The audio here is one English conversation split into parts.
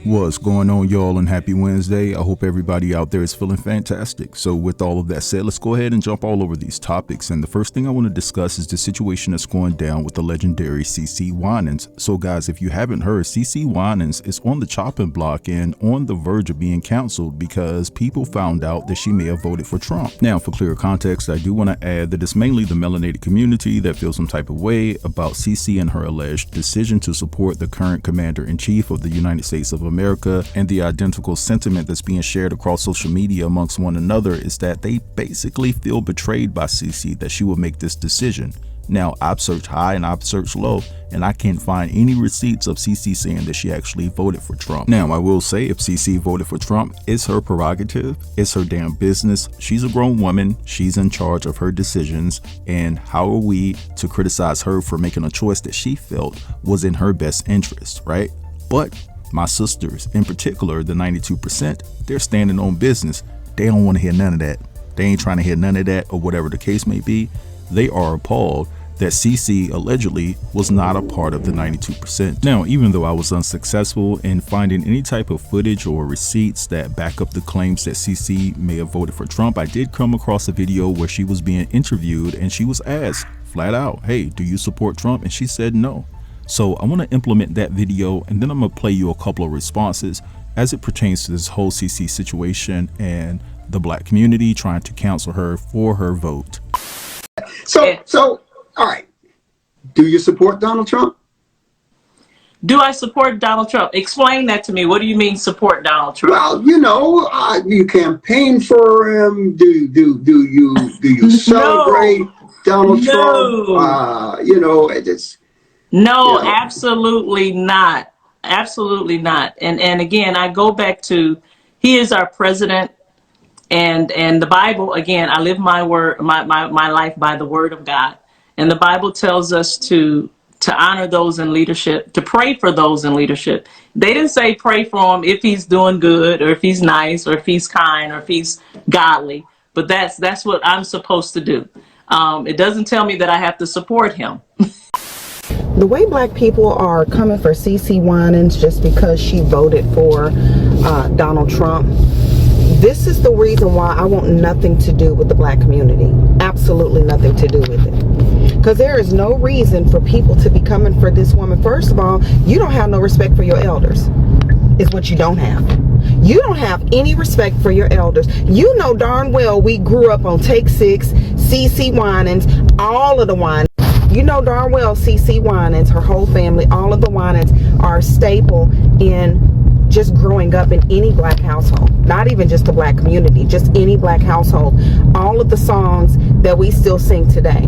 What's going on, y'all, and happy Wednesday. I hope everybody out there is feeling fantastic. So with all of that said, let's go ahead and jump all over these topics. And the first thing I want to discuss is the situation that's going down with the legendary CeCe Winans. So guys, if you haven't heard, CeCe Winans is on the chopping block and on the verge of being canceled because people found out that she may have voted for Trump. Now, for clearer context, I do want to add that it's mainly the melanated community that feels some type of way about CeCe and her alleged decision to support the current commander-in-chief of the United States of America, and the identical sentiment that's being shared across social media amongst one another is that they basically feel betrayed by CeCe that she would make this decision. Now, I've searched high and I've searched low, and I can't find any receipts of CeCe saying that she actually voted for Trump. Now, I will say if CeCe voted for Trump, it's her prerogative, it's her damn business. She's a grown woman, she's in charge of her decisions, and how are we to criticize her for making a choice that she felt was in her best interest, right? But my sisters, in particular, the 92%, they're standing on business. They don't want to hear none of that. They ain't trying to hear none of that, or whatever the case may be. They are appalled that CeCe allegedly was not a part of the 92%. Now, even though I was unsuccessful in finding any type of footage or receipts that back up the claims that CeCe may have voted for Trump, I did come across a video where she was being interviewed and she was asked flat out, hey, do you support Trump? And she said no. So I want to implement that video, and then I'm going to play you a couple of responses as it pertains to this whole CeCe situation and the black community trying to counsel her for her vote. So, all right. Do you support Donald Trump? Do I support Donald Trump? Explain that to me. What do you mean support Donald Trump? Well, you know, you campaign for him. Do you celebrate Donald Trump? You know, it's. No, absolutely not. Absolutely not. And again, I go back to, he is our president, and the Bible, again, I live my life by the word of God. And the Bible tells us to honor those in leadership, to pray for those in leadership. They didn't say pray for him if he's doing good, or if he's nice, or if he's kind, or if he's godly. But that's what I'm supposed to do. It doesn't tell me that I have to support him. The way black people are coming for CeCe Winans just because she voted for Donald Trump, this is the reason why I want nothing to do with the black community. Absolutely nothing to do with it. Because there is no reason for people to be coming for this woman. First of all, you don't have no respect for your elders, is what you don't have. You don't have any respect for your elders. You know darn well we grew up on Take 6, CeCe Winans, all of the Winans. You know darn well CeCe Winans, her whole family, all of the Winans are a staple in just growing up in any black household. Not even just the black community, just any black household. All of the songs that we still sing today.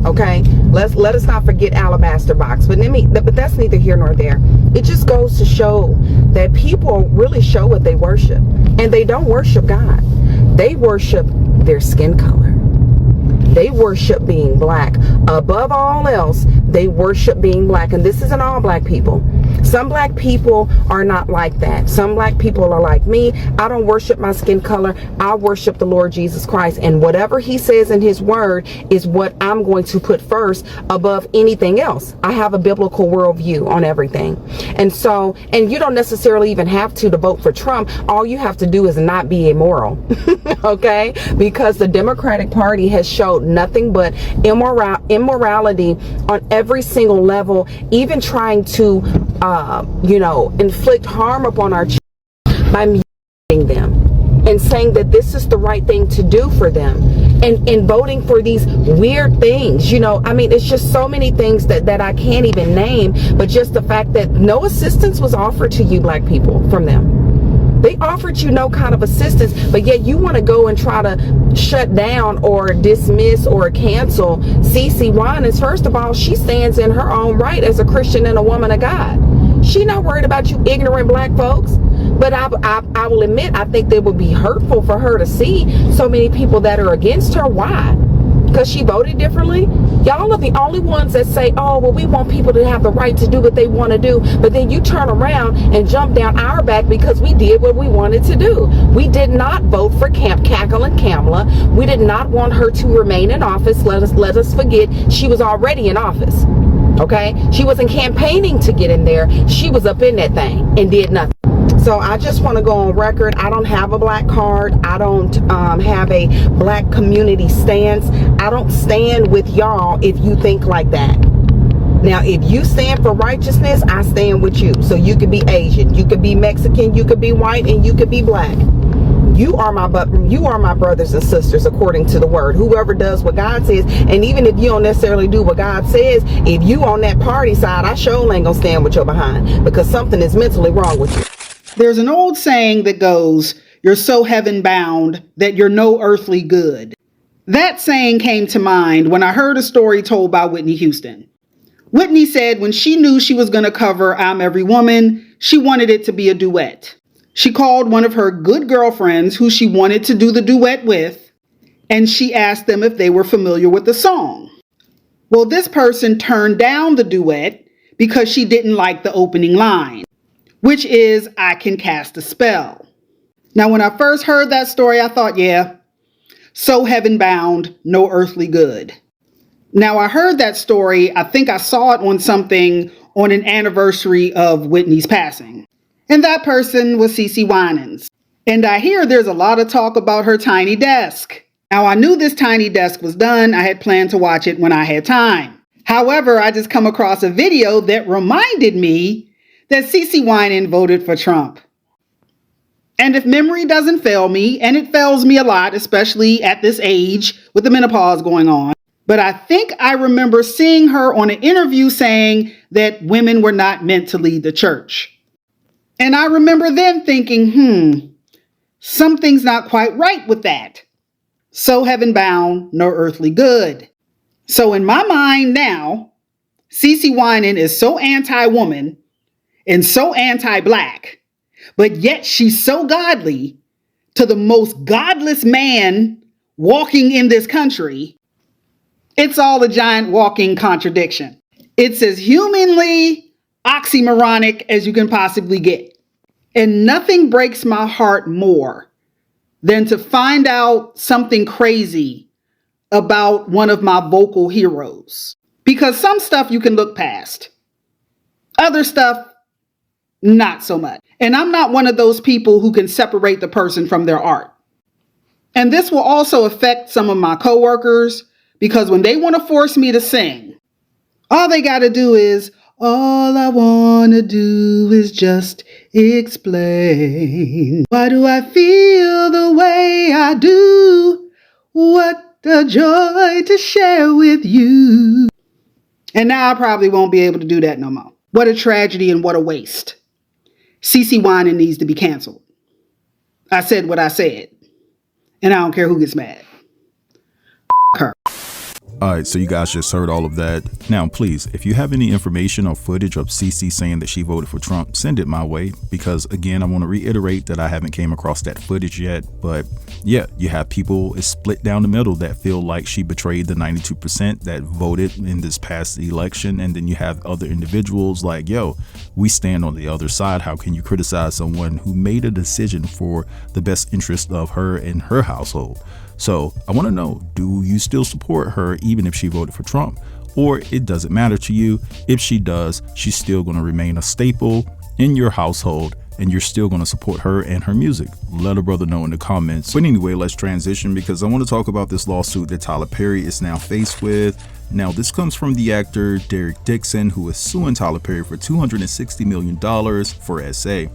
Okay, let us not forget Alabaster Box. But that's neither here nor there. It just goes to show that people really show what they worship, and they don't worship God. They worship their skin color. They worship being black. Above all else, they worship being black. And this isn't all black people. Some black people are not like that. Some black people are like me. I don't worship my skin color. I worship the Lord Jesus Christ. And whatever he says in his word is what I'm going to put first above anything else. I have a biblical worldview on everything. And so, and you don't necessarily even have to vote for Trump. All you have to do is not be immoral. Okay? Because the Democratic Party has showed nothing but immorality on every single level, even trying to inflict harm upon our children by muting them and saying that this is the right thing to do for them, and voting for these weird things. I mean, it's just so many things that I can't even name, but just the fact that no assistance was offered to you black people from them. They offered you no kind of assistance, but yet you want to go and try to shut down or dismiss or cancel CeCe Winans. First of all, she stands in her own right as a Christian and a woman of God. She not worried about you ignorant black folks. But I will admit, I think it would be hurtful for her to see so many people that are against her. Why? Because she voted differently? Y'all are the only ones that say, oh, well, we want people to have the right to do what they want to do. But then you turn around and jump down our back because we did what we wanted to do. We did not vote for Cackle and Kamala. We did not want her to remain in office. Let us forget she was already in office. Okay? She wasn't campaigning to get in there. She was up in that thing and did nothing. So I just want to go on record. I don't have a black card. I don't have a black community stance. I don't stand with y'all if you think like that. Now, if you stand for righteousness, I stand with you. So you could be Asian, you could be Mexican, you could be white, and you could be black. You are my brothers and sisters according to the word. Whoever does what God says, and even if you don't necessarily do what God says, if you on that party side, I sure ain't gonna stand with your behind, because something is mentally wrong with you. There's an old saying that goes, "You're so heaven bound that you're no earthly good." That saying came to mind when I heard a story told by Whitney Houston. Whitney said when she knew she was going to cover "I'm Every Woman," she wanted it to be a duet. She called one of her good girlfriends who she wanted to do the duet with, and she asked them if they were familiar with the song. Well, this person turned down the duet because she didn't like the opening line, which is, "I can cast a spell." Now, when I first heard that story, I thought, yeah, so heaven bound, no earthly good. Now, I heard that story, I think I saw it on something on an anniversary of Whitney's passing. And that person was CeCe Winans. And I hear there's a lot of talk about her tiny desk. Now, I knew this tiny desk was done. I had planned to watch it when I had time. However, I just come across a video that reminded me that CeCe Winans voted for Trump. And if memory doesn't fail me, and it fails me a lot, especially at this age with the menopause going on, but I think I remember seeing her on an interview saying that women were not meant to lead the church. And I remember then thinking, something's not quite right with that. So heaven bound, no earthly good. So in my mind now, CeCe Winans is so anti-woman and so anti-black, but yet she's so godly to the most godless man walking in this country. It's all a giant walking contradiction. It's as humanly oxymoronic as you can possibly get. And nothing breaks my heart more than to find out something crazy about one of my vocal heroes. Because some stuff you can look past. Other stuff, not so much. And I'm not one of those people who can separate the person from their art. And this will also affect some of my coworkers, because when they want to force me to sing, all they got to do is, "All I want to do is just explain. Why do I feel the way I do? What a joy to share with you." And now I probably won't be able to do that no more. What a tragedy and what a waste. CeCe Winans needs to be canceled. I said what I said. And I don't care who gets mad. Her. All right, so you guys just heard all of that. Now, please, if you have any information or footage of CeCe saying that she voted for Trump, send it my way, because again, I want to reiterate that I haven't came across that footage yet. But yeah, you have people split down the middle that feel like she betrayed the 92% that voted in this past election. And then you have other individuals like, yo, we stand on the other side. How can you criticize someone who made a decision for the best interest of her and her household? So I want to know, do you still support her even if she voted for Trump? Or it doesn't matter to you? If she does, she's still going to remain a staple in your household and you're still going to support her and her music? Let a brother know in the comments. But anyway, let's transition, because I want to talk about this lawsuit that Tyler Perry is now faced with. Now, this comes from the actor Derek Dixon, who is suing Tyler Perry for $260 million for SA.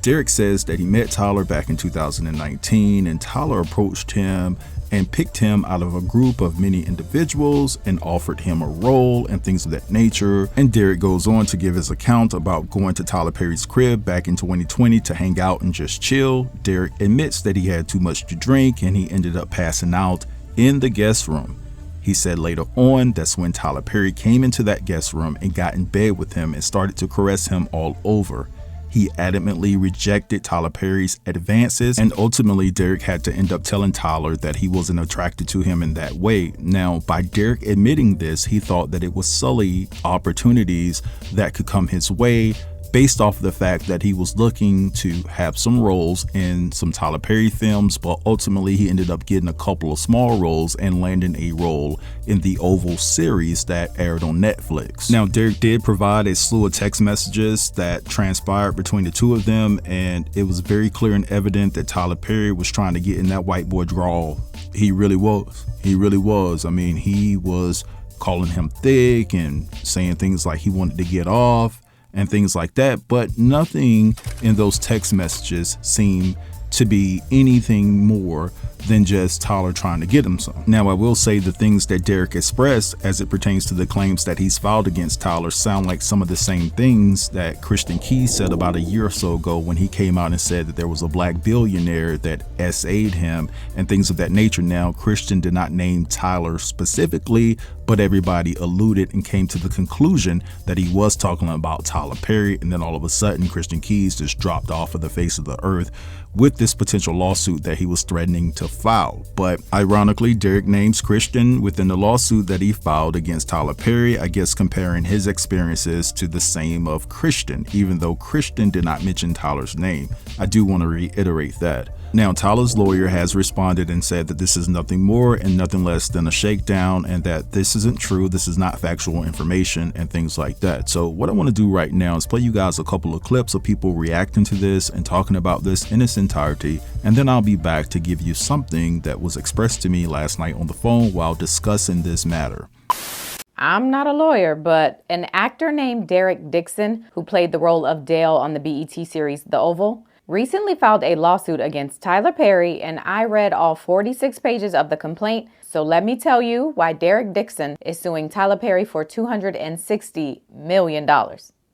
Derek says that he met Tyler back in 2019, and Tyler approached him and picked him out of a group of many individuals and offered him a role and things of that nature. And Derek goes on to give his account about going to Tyler Perry's crib back in 2020 to hang out and just chill. Derek admits that he had too much to drink and he ended up passing out in the guest room. He said later on that's when Tyler Perry came into that guest room and got in bed with him and started to caress him all over. He adamantly rejected Tyler Perry's advances, and ultimately Derek had to end up telling Tyler that he wasn't attracted to him in that way. Now, by Derek admitting this, he thought that it would sully opportunities that could come his way based off of the fact that he was looking to have some roles in some Tyler Perry films, but ultimately he ended up getting a couple of small roles and landing a role in the Oval series that aired on Netflix. Now, Derek did provide a slew of text messages that transpired between the two of them, and it was very clear and evident that Tyler Perry was trying to get in that white boy drawl. He really was. He really was. I mean, he was calling him thick and saying things like he wanted to get off and things like that, but nothing in those text messages seemed to be anything more than just Tyler trying to get him some. Now, I will say the things that Derek expressed as it pertains to the claims that he's filed against Tyler sound like some of the same things that Christian Keys said about a year or so ago when he came out and said that there was a black billionaire that SA'd him and things of that nature. Now, Christian did not name Tyler specifically, but everybody alluded and came to the conclusion that he was talking about Tyler Perry, and then all of a sudden Christian Keys just dropped off of the face of the earth with this potential lawsuit that he was threatening to file. But ironically, Derek names Christian within the lawsuit that he filed against Tyler Perry, I guess comparing his experiences to the same of Christian, even though Christian did not mention Tyler's name. I do want to reiterate that. Now, Tyler's lawyer has responded and said that this is nothing more and nothing less than a shakedown, and that this isn't true, this is not factual information, and things like that. So what I want to do right now is play you guys a couple of clips of people reacting to this and talking about this in its entirety, and then I'll be back to give you something that was expressed to me last night on the phone while discussing this matter. I'm not a lawyer, but an actor named Derek Dixon, who played the role of Dale on the BET series The Oval, recently filed a lawsuit against Tyler Perry, and I read all 46 pages of the complaint. So let me tell you why Derek Dixon is suing Tyler Perry for $260 million.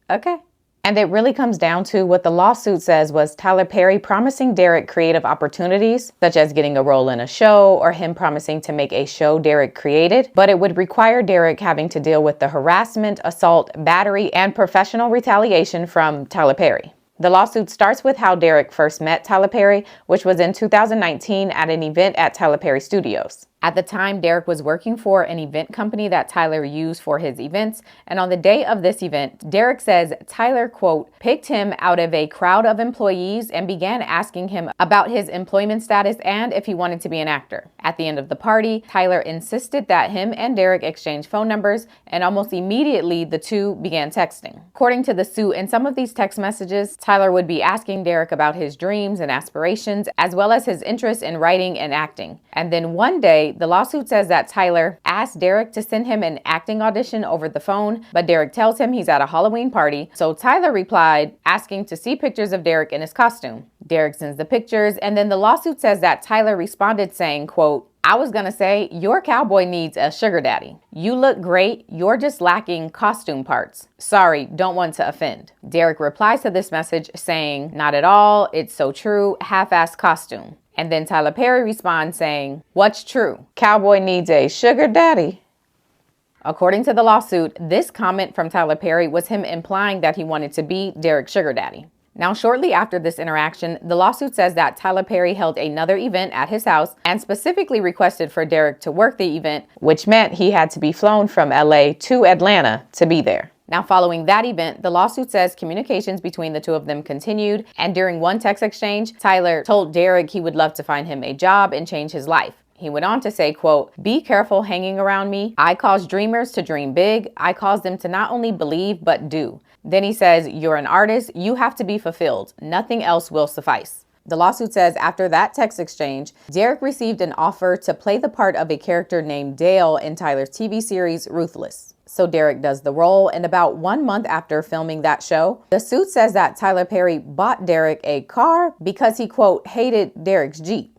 Okay? And it really comes down to what the lawsuit says was Tyler Perry promising Derek creative opportunities, such as getting a role in a show or him promising to make a show Derek created, but it would require Derek having to deal with the harassment, assault, battery, and professional retaliation from Tyler Perry. The lawsuit starts with how Derek first met Tyler Perry, which was in 2019 at an event at Tyler Perry Studios. At the time, Derek was working for an event company that Tyler used for his events, and on the day of this event, Derek says Tyler, quote, picked him out of a crowd of employees and began asking him about his employment status and if he wanted to be an actor. At the end of the party, Tyler insisted that him and Derek exchange phone numbers, and almost immediately the two began texting. According to the suit, in some of these text messages, Tyler would be asking Derek about his dreams and aspirations, as well as his interest in writing and acting. And then one day, the lawsuit says that Tyler asked Derek to send him an acting audition over the phone, but Derek tells him he's at a Halloween party. So Tyler replied, asking to see pictures of Derek in his costume. Derek sends the pictures, and then the lawsuit says that Tyler responded saying, quote, I was gonna say, your cowboy needs a sugar daddy. You look great, you're just lacking costume parts. Sorry, don't want to offend. Derek replies to this message saying, not at all, it's so true, half-assed costume. And then Tyler Perry responds saying, what's true? Cowboy needs a sugar daddy. According to the lawsuit, this comment from Tyler Perry was him implying that he wanted to be Derek's sugar daddy. Now, shortly after this interaction, the lawsuit says that Tyler Perry held another event at his house and specifically requested for Derek to work the event, which meant he had to be flown from LA to Atlanta to be there. Now, following that event, the lawsuit says communications between the two of them continued, and during one text exchange, Tyler told Derek he would love to find him a job and change his life. He went on to say, quote, be careful hanging around me. I cause dreamers to dream big. I cause them to not only believe, but do. Then he says, you're an artist. You have to be fulfilled. Nothing else will suffice. The lawsuit says after that text exchange, Derek received an offer to play the part of a character named Dale in Tyler's TV series Ruthless. So Derek does the role, and about 1 month after filming that show, the suit says that Tyler Perry bought Derek a car because he, quote, hated Derek's Jeep.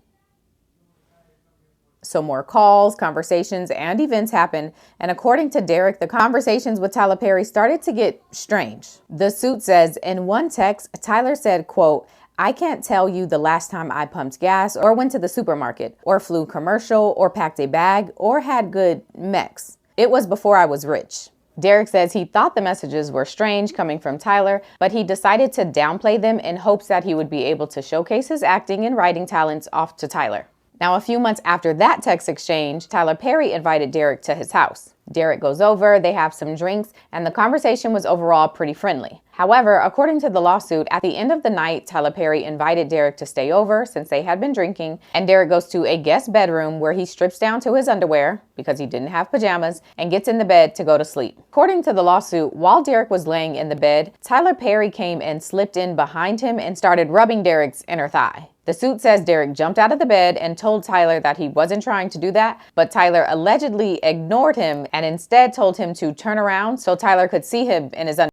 So more calls, conversations, and events happened, and according to Derek, the conversations with Tyler Perry started to get strange. The suit says in one text, Tyler said, quote, I can't tell you the last time I pumped gas or went to the supermarket or flew commercial or packed a bag or had good mex. It was before I was rich. Derek says he thought the messages were strange coming from Tyler, but he decided to downplay them in hopes that he would be able to showcase his acting and writing talents off to Tyler. Now, a few months after that text exchange, Tyler Perry invited Derek to his house. Derek goes over, they have some drinks, and the conversation was overall pretty friendly. However, according to the lawsuit, at the end of the night, Tyler Perry invited Derek to stay over since they had been drinking, and Derek goes to a guest bedroom where he strips down to his underwear because he didn't have pajamas and gets in the bed to go to sleep. According to the lawsuit, while Derek was laying in the bed, Tyler Perry came and slipped in behind him and started rubbing Derek's inner thigh. The suit says Derek jumped out of the bed and told Tyler that he wasn't trying to do that, but Tyler allegedly ignored him and instead told him to turn around so Tyler could see him in his underwear.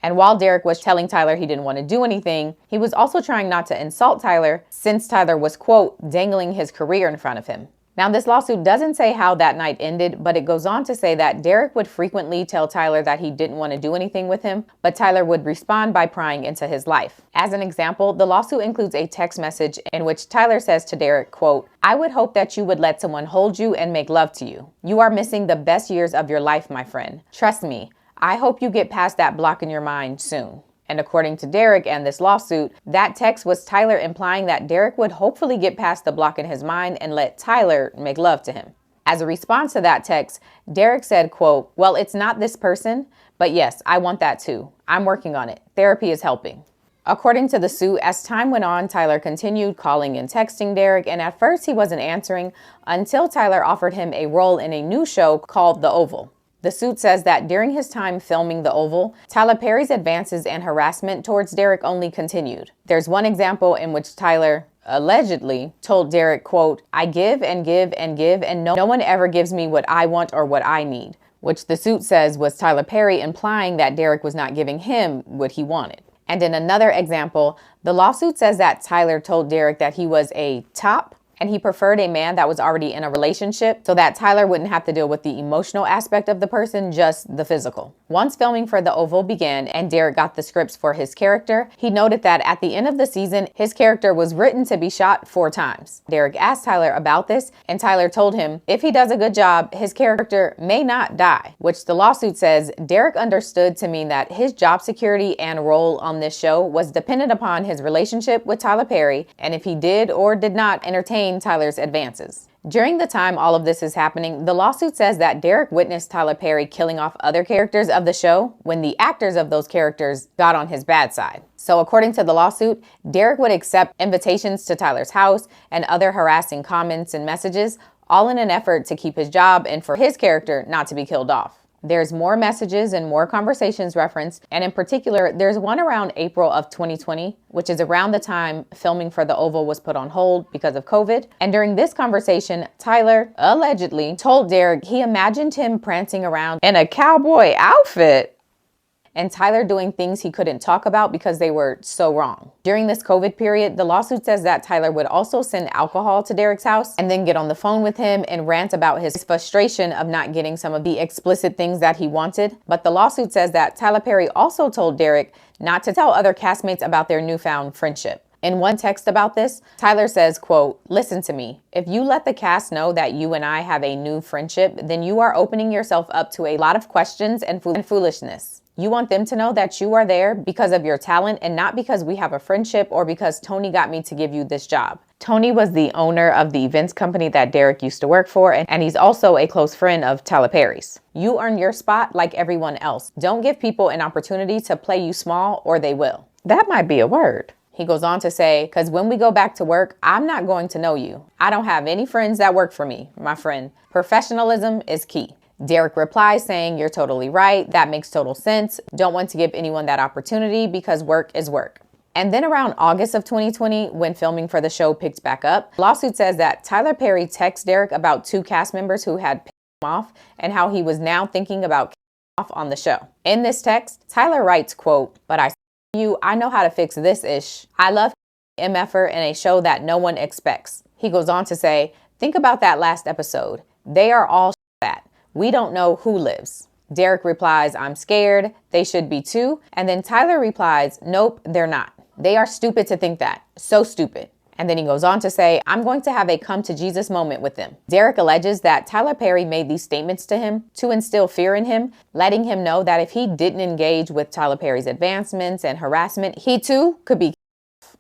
And while Derek was telling Tyler he didn't want to do anything, he was also trying not to insult Tyler since Tyler was, quote, dangling his career in front of him. Now, this lawsuit doesn't say how that night ended, but it goes on to say that Derek would frequently tell Tyler that he didn't want to do anything with him, but Tyler would respond by prying into his life. As an example, the lawsuit includes a text message in which Tyler says to Derek, quote, "I would hope that you would let someone hold you and make love to you. You are missing the best years of your life, my friend. Trust me. I hope you get past that block in your mind soon." And according to Derek and this lawsuit, that text was Tyler implying that Derek would hopefully get past the block in his mind and let Tyler make love to him. As a response to that text, Derek said, quote, "Well, it's not this person, but yes, I want that too. I'm working on it. Therapy is helping." According to the suit, as time went on, Tyler continued calling and texting Derek, and at first he wasn't answering until Tyler offered him a role in a new show called The Oval. The suit says that during his time filming The Oval, Tyler Perry's advances and harassment towards Derek only continued. There's one example in which Tyler allegedly told Derek, quote, "I give and give and give, and no one ever gives me what I want or what I need," which the suit says was Tyler Perry implying that Derek was not giving him what he wanted. And in another example, the lawsuit says that Tyler told Derek that he was a top and he preferred a man that was already in a relationship so that Tyler wouldn't have to deal with the emotional aspect of the person, just the physical. Once filming for The Oval began and Derek got the scripts for his character, he noted that at the end of the season, his character was written to be shot 4 times. Derek asked Tyler about this, and Tyler told him if he does a good job, his character may not die, which the lawsuit says Derek understood to mean that his job security and role on this show was dependent upon his relationship with Tyler Perry, and if he did or did not entertain Tyler's advances. During the time all of this is happening, the lawsuit says that Derek witnessed Tyler Perry killing off other characters of the show when the actors of those characters got on his bad side. So according to the lawsuit, Derek would accept invitations to Tyler's house and other harassing comments and messages, all in an effort to keep his job and for his character not to be killed off. There's more messages and more conversations referenced, and in particular, there's one around April of 2020, which is around the time filming for The Oval was put on hold because of COVID. And during this conversation, Tyler allegedly told Derek he imagined him prancing around in a cowboy outfit and Tyler doing things he couldn't talk about because they were so wrong. During this COVID period, the lawsuit says that Tyler would also send alcohol to Derek's house and then get on the phone with him and rant about his frustration of not getting some of the explicit things that he wanted. But the lawsuit says that Tyler Perry also told Derek not to tell other castmates about their newfound friendship. In one text about this, Tyler says, quote, "Listen to me. If you let the cast know that you and I have a new friendship, then you are opening yourself up to a lot of questions and foolishness. You want them to know that you are there because of your talent and not because we have a friendship or because Tony got me to give you this job." Tony was the owner of the events company that Derek used to work for, and he's also a close friend of Tyler Perry's. You earn your spot like everyone else. Don't give people an opportunity to play you small or they will. That might be a word. He goes on to say, "Because when we go back to work, I'm not going to know you. I don't have any friends that work for me, my friend. Professionalism is key." Derek replies saying, "You're totally right. That makes total sense. Don't want to give anyone that opportunity because work is work." And then around August of 2020, when filming for the show picked back up, the lawsuit says that Tyler Perry texted Derek about 2 cast members who had picked him off and how he was now thinking about kicking off on the show. In this text, Tyler writes, quote, "But I know how to fix this ish. I love MFer in a show that no one expects." He goes on to say, "Think about that last episode. They are all that. We don't know who lives." Derek replies, "I'm scared. They should be too." And then Tyler replies, "Nope, they're not. They are stupid to think that. So stupid." And then he goes on to say, "I'm going to have a come to Jesus moment with them." Derek alleges that Tyler Perry made these statements to him to instill fear in him, letting him know that if he didn't engage with Tyler Perry's advancements and harassment, he too could be.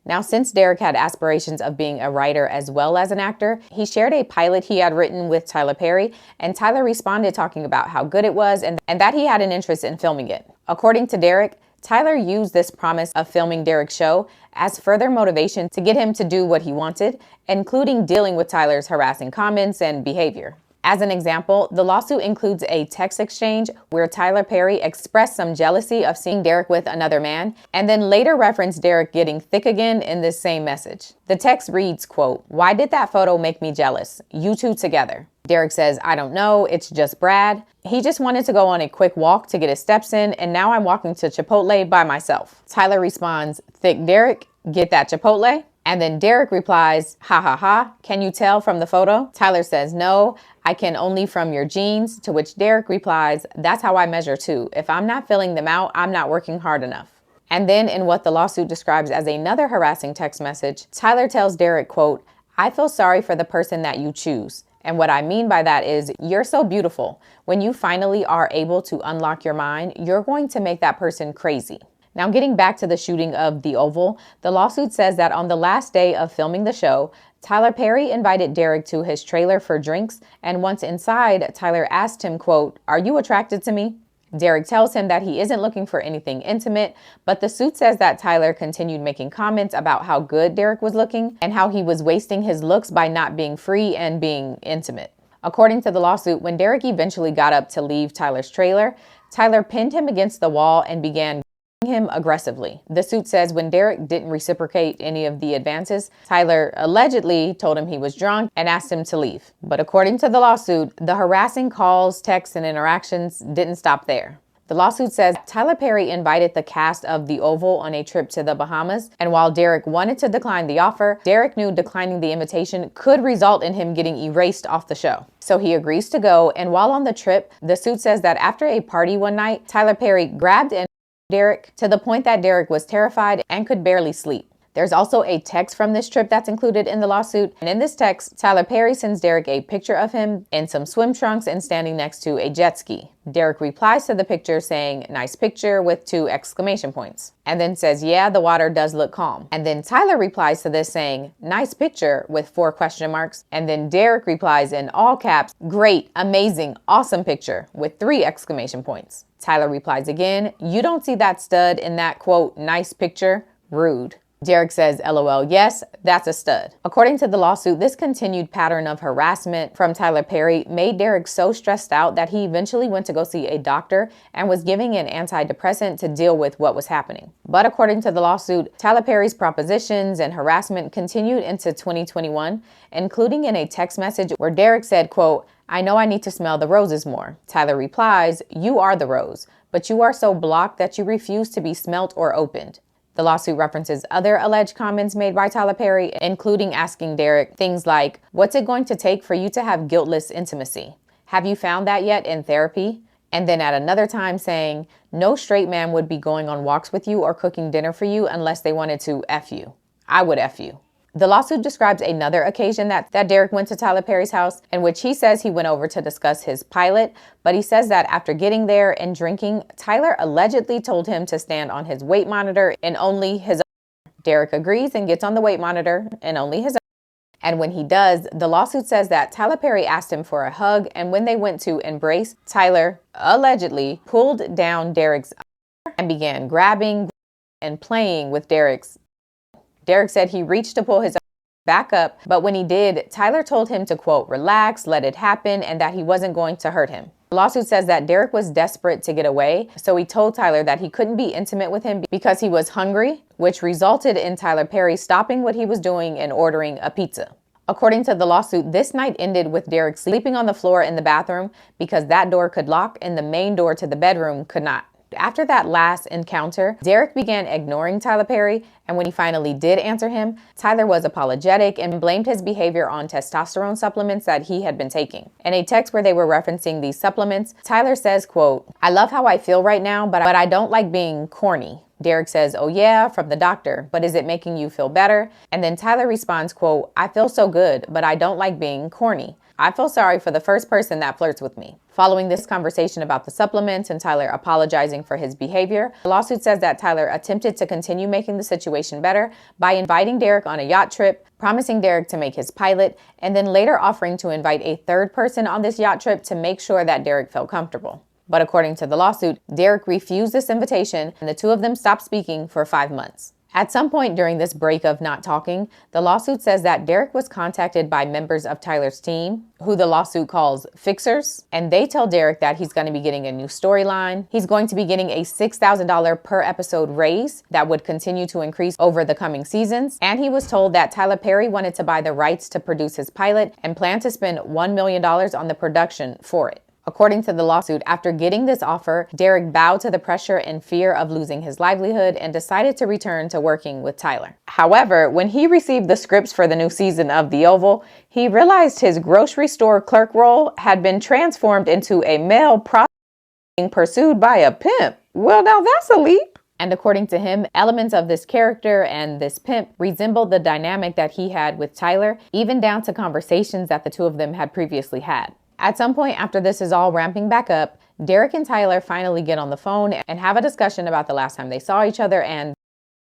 Now, since Derek had aspirations of being a writer as well as an actor, he shared a pilot he had written with Tyler Perry, and Tyler responded talking about how good it was and that he had an interest in filming it. According to Derek, Tyler used this promise of filming Derek's show as further motivation to get him to do what he wanted, including dealing with Tyler's harassing comments and behavior. As an example, the lawsuit includes a text exchange where Tyler Perry expressed some jealousy of seeing Derek with another man, and then later referenced Derek getting thick again in this same message. The text reads, quote, "Why did that photo make me jealous? You two together." Derek says, "I don't know, it's just Brad. He just wanted to go on a quick walk to get his steps in, and now I'm walking to Chipotle by myself." Tyler responds, "Thick Derek, get that Chipotle?" And then Derek replies, "Ha ha ha, can you tell from the photo?" Tyler says, "No, I can only from your jeans," to which Derek replies, "That's how I measure too. If I'm not filling them out, I'm not working hard enough." And then in what the lawsuit describes as another harassing text message, Tyler tells Derek, quote, "I feel sorry for the person that you choose. And what I mean by that is you're so beautiful. When you finally are able to unlock your mind, you're going to make that person crazy." Now, getting back to the shooting of the Oval, the lawsuit says that on the last day of filming the show, Tyler Perry invited Derek to his trailer for drinks, and once inside, Tyler asked him, quote, "Are you attracted to me?" Derek tells him that he isn't looking for anything intimate, but the suit says that Tyler continued making comments about how good Derek was looking and how he was wasting his looks by not being free and being intimate. According to the lawsuit, when Derek eventually got up to leave Tyler's trailer, Tyler pinned him against the wall and began him aggressively. The suit says when Derek didn't reciprocate any of the advances, Tyler allegedly told him he was drunk and asked him to leave. But according to the lawsuit, the harassing calls, texts, and interactions didn't stop there. The lawsuit says Tyler Perry invited the cast of The Oval on a trip to the Bahamas, and while Derek wanted to decline the offer, Derek knew declining the invitation could result in him getting erased off the show. So he agrees to go, and while on the trip, the suit says that after a party one night, Tyler Perry grabbed and Derek to the point that Derek was terrified and could barely sleep. There's also a text from this trip that's included in the lawsuit. And in this text, Tyler Perry sends Derek a picture of him in some swim trunks and standing next to a jet ski. Derek replies to the picture saying, "Nice picture," with 2 exclamation points. And then says, "Yeah, the water does look calm." And then Tyler replies to this saying, "Nice picture," with 4 question marks. And then Derek replies in all caps, "Great, amazing, awesome picture," with 3 exclamation points. Tyler replies again, "You don't see that stud in that, quote, nice picture? Rude." Derek says, "LOL, yes, that's a stud." According to the lawsuit, this continued pattern of harassment from Tyler Perry made Derek so stressed out that he eventually went to go see a doctor and was giving an antidepressant to deal with what was happening. But according to the lawsuit, Tyler Perry's propositions and harassment continued into 2021, including in a text message where Derek said, quote, "I know I need to smell the roses more." Tyler replies, "You are the rose, but you are so blocked that you refuse to be smelt or opened." The lawsuit references other alleged comments made by Tyler Perry, including asking Derek things like, "What's it going to take for you to have guiltless intimacy? Have you found that yet in therapy?" And then at another time saying, "No straight man would be going on walks with you or cooking dinner for you unless they wanted to F you. I would F you." The lawsuit describes another occasion that Derek went to Tyler Perry's house, in which he says he went over to discuss his pilot, but he says that after getting there and drinking, Tyler allegedly told him to stand on his weight monitor and only his own. Derek agrees and gets on the weight monitor and only his own. And when he does, the lawsuit says that Tyler Perry asked him for a hug, and when they went to embrace, Tyler allegedly pulled down Derek's and began grabbing and playing with Derek's. Derek said he reached to pull his back up, but when he did, Tyler told him to, quote, "Relax, let it happen," and that he wasn't going to hurt him. The lawsuit says that Derek was desperate to get away, so he told Tyler that he couldn't be intimate with him because he was hungry, which resulted in Tyler Perry stopping what he was doing and ordering a pizza. According to the lawsuit, this night ended with Derek sleeping on the floor in the bathroom because that door could lock and the main door to the bedroom could not. After that last encounter, Derek began ignoring Tyler Perry, and when he finally did answer him, Tyler was apologetic and blamed his behavior on testosterone supplements that he had been taking. In a text where they were referencing these supplements, Tyler says, quote, "I love how I feel right now, but I don't like being corny." Derek says, "Oh yeah, from the doctor, but is it making you feel better?" And then Tyler responds, quote, "I feel so good, but I don't like being corny. I feel sorry for the first person that flirts with me." Following this conversation about the supplements and Tyler apologizing for his behavior, the lawsuit says that Tyler attempted to continue making the situation better by inviting Derek on a yacht trip, promising Derek to make his pilot, and then later offering to invite a third person on this yacht trip to make sure that Derek felt comfortable. But according to the lawsuit, Derek refused this invitation and the two of them stopped speaking for 5 months. At some point during this break of not talking, the lawsuit says that Derek was contacted by members of Tyler's team, who the lawsuit calls fixers, and they tell Derek that he's going to be getting a new storyline. He's going to be getting a $6,000 per episode raise that would continue to increase over the coming seasons. And he was told that Tyler Perry wanted to buy the rights to produce his pilot and planned to spend $1 million on the production for it. According to the lawsuit, after getting this offer, Derek bowed to the pressure in fear of losing his livelihood and decided to return to working with Tyler. However, when he received the scripts for the new season of The Oval, he realized his grocery store clerk role had been transformed into a male prostitute being pursued by a pimp. Well, now that's a leap. And according to him, elements of this character and this pimp resembled the dynamic that he had with Tyler, even down to conversations that the two of them had previously had. At some point after this is all ramping back up, Derek and Tyler finally get on the phone and have a discussion about the last time they saw each other. And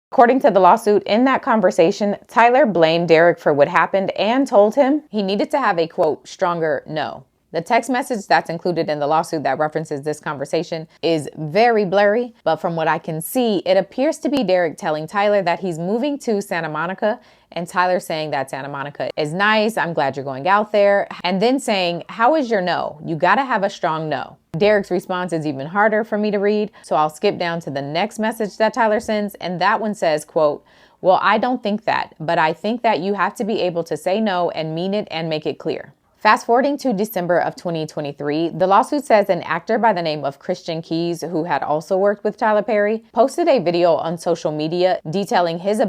according to the lawsuit, in that conversation, Tyler blamed Derek for what happened and told him he needed to have a, quote, stronger no. The text message that's included in the lawsuit that references this conversation is very blurry, but from what I can see, it appears to be Derek telling Tyler that he's moving to Santa Monica, and Tyler saying that Santa Monica is nice, I'm glad you're going out there, and then saying, how is your no? You gotta have a strong no. Derek's response is even harder for me to read, so I'll skip down to the next message that Tyler sends, and that one says, quote, well, I don't think that, but I think that you have to be able to say no and mean it and make it clear. Fast forwarding to December of 2023, the lawsuit says an actor by the name of Christian Keys, who had also worked with Tyler Perry, posted a video on social media detailing his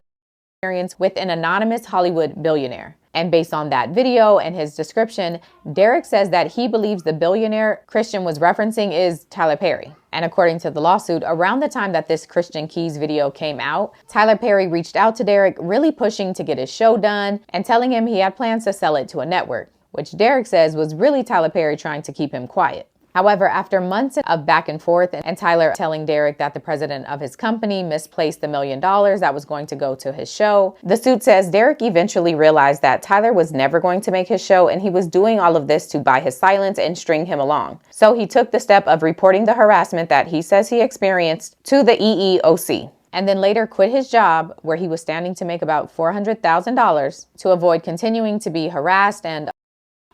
experience with an anonymous Hollywood billionaire. And based on that video and his description, Derek says that he believes the billionaire Christian was referencing is Tyler Perry. And according to the lawsuit, around the time that this Christian Keys video came out, Tyler Perry reached out to Derek, really pushing to get his show done and telling him he had plans to sell it to a network, which Derek says was really Tyler Perry trying to keep him quiet. However, after months of back and forth and Tyler telling Derek that the president of his company misplaced the $1 million that was going to go to his show, the suit says Derek eventually realized that Tyler was never going to make his show and he was doing all of this to buy his silence and string him along. So he took the step of reporting the harassment that he says he experienced to the EEOC, and then later quit his job where he was standing to make about $400,000 to avoid continuing to be harassed. And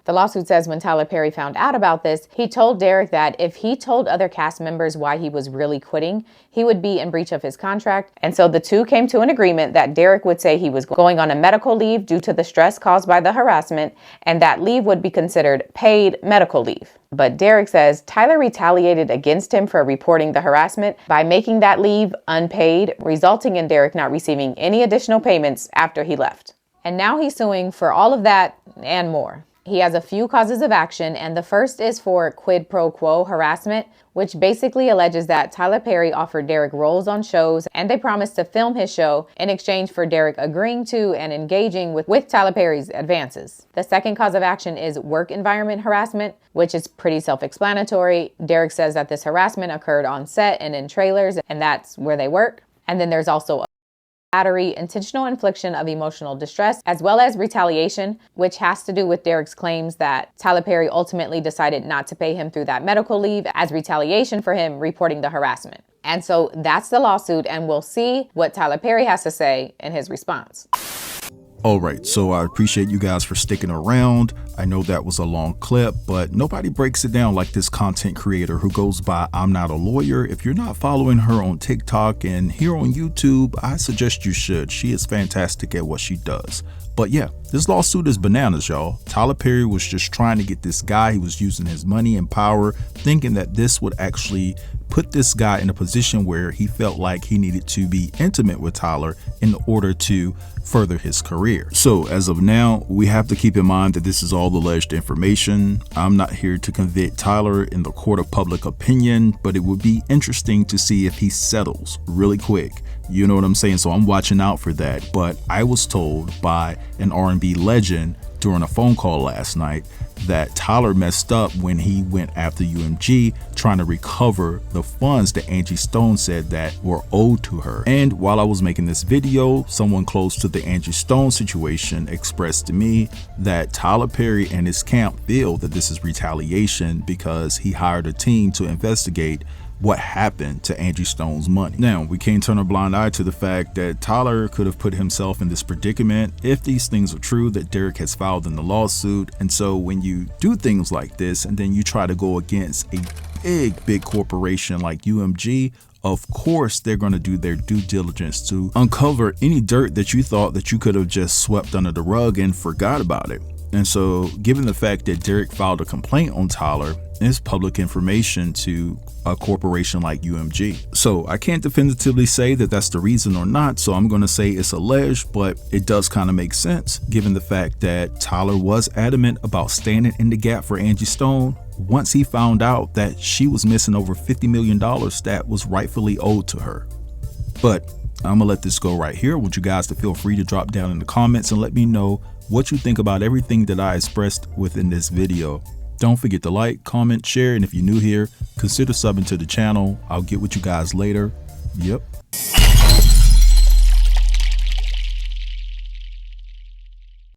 the lawsuit says when Tyler Perry found out about this, he told Derek that if he told other cast members why he was really quitting, he would be in breach of his contract. And so the two came to an agreement that Derek would say he was going on a medical leave due to the stress caused by the harassment, and that leave would be considered paid medical leave. But Derek says Tyler retaliated against him for reporting the harassment by making that leave unpaid, resulting in Derek not receiving any additional payments after he left. And now he's suing for all of that and more. He has a few causes of action, and the first is for quid pro quo harassment, which basically alleges that Tyler Perry offered Derek roles on shows and they promised to film his show in exchange for Derek agreeing to and engaging with Tyler Perry's advances. The second cause of action is work environment harassment, which is pretty self-explanatory. Derek says that this harassment occurred on set and in trailers, and that's where they work. And then there's also battery, intentional infliction of emotional distress, as well as retaliation, which has to do with Derek's claims that Tyler Perry ultimately decided not to pay him through that medical leave as retaliation for him reporting the harassment. And so that's the lawsuit, and we'll see what Tyler Perry has to say in his response. All right, so I appreciate you guys for sticking around. I know that was a long clip, but nobody breaks it down like this content creator who goes by I'm Not a Lawyer. If you're not following her on TikTok and here on YouTube, I suggest you should. She is fantastic at what she does. But yeah, this lawsuit is bananas, y'all. Tyler Perry was just trying to get this guy. He was using his money and power, thinking that this would actually put this guy in a position where he felt like he needed to be intimate with Tyler in order to further his career. So as of now, we have to keep in mind that this is all alleged information. I'm not here to convict Tyler in the court of public opinion, but it would be interesting to see if he settles really quick. You know what I'm saying? So I'm watching out for that. But I was told by an R&B legend to during a phone call last night that Tyler messed up when he went after UMG trying to recover the funds that Angie Stone said that were owed to her. And while I was making this video, someone close to the Angie Stone situation expressed to me that Tyler Perry and his camp feel that this is retaliation because he hired a team to investigate what happened to Angie Stone's money. Now, we can't turn a blind eye to the fact that Tyler could have put himself in this predicament if these things are true that Derek has filed in the lawsuit. And so when you do things like this and then you try to go against a big corporation like UMG, of course they're going to do their due diligence to uncover any dirt that you thought that you could have just swept under the rug and forgot about it. And so given the fact that Derek filed a complaint on Tyler, it's public information to a corporation like UMG. So I can't definitively say that that's the reason or not, so I'm going to say it's alleged, but it does kind of make sense given the fact that Tyler was adamant about standing in the gap for Angie Stone once he found out that she was missing over $50 million that was rightfully owed to her. But I'm gonna let this go right here. I want you guys to feel free to drop down in the comments and let me know what you think about everything that I expressed within this video. Don't forget to like, comment, share, and if you're new here, consider subbing to the channel. I'll get with you guys later. Yep.